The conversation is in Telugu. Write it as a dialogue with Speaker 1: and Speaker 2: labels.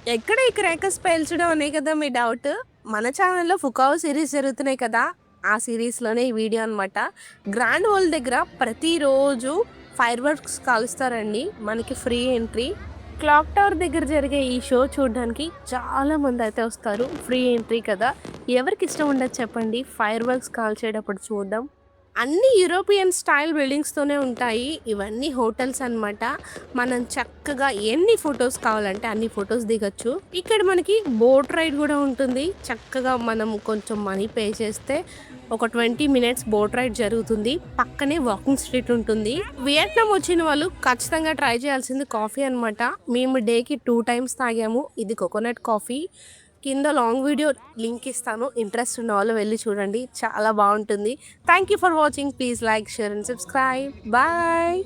Speaker 1: ఎక్కడ ఈ క్రాకర్స్ పేల్చడం అనే కదా మీ డౌట్. మన ఛానల్‌లో 'ఫుకావో' సీరీస్ జరుగుతున్నాయి కదా! ఆ సీరీస్‌లోనే ఈ వీడియో అనమాట. గ్రాండ్ వరల్డ్ దగ్గర ప్రతిరోజు ఫైర్ వర్క్స్ కాలుస్తారండి. మనకి ఫ్రీ ఎంట్రీ. క్లాక్ టవర్ దగ్గర జరిగే ఈ షో చూడడానికి చాలా మందయితే వస్తారు. ఫ్రీ ఎంట్రీ కదా! ఎవరికిష్టం ఉండదు చెప్పండి ఫైర్ వర్క్స్ కాల్చేటప్పుడు చూడడం. అన్నీ యూరోపియన్ స్టైల్ బిల్డింగ్స్‌తోనే ఉంటాయి. ఇవన్నీ హోటల్స్ అనమాట. మనం చక్కగా ఎన్ని ఫోటోస్ కావాలంటే అన్ని ఫోటోస్ దిగొచ్చు. ఇక్కడ మనకి బోట్ రైడ్ గూడా ఉంటుంది. చక్కగా మనం కొంచెం మనీ పే చేస్తే ఒక 20 మినిట్స్ బోట్ రైడ్ జరుగుతుంది. పక్కనే వాకింగ్ స్ట్రీట్ ఉంటుంది. వియత్నాం వచ్చిన వాళ్ళు ఖచ్చితంగా ట్రై చేయాల్సింది కాఫీ అనమాట. మేము డేకి 2 టైమ్స్ తాగాము. ఇది కోకోనట్ కాఫీ. కింద లాంగ్ వీడియో లింక్ ఇస్తాను. ఇంట్రెస్ట్ ఉన్న వాళ్ళు వెళ్ళి చూడండి. చాలా బావుంటుంది. Thank you for watching. Please like, share and subscribe. Bye.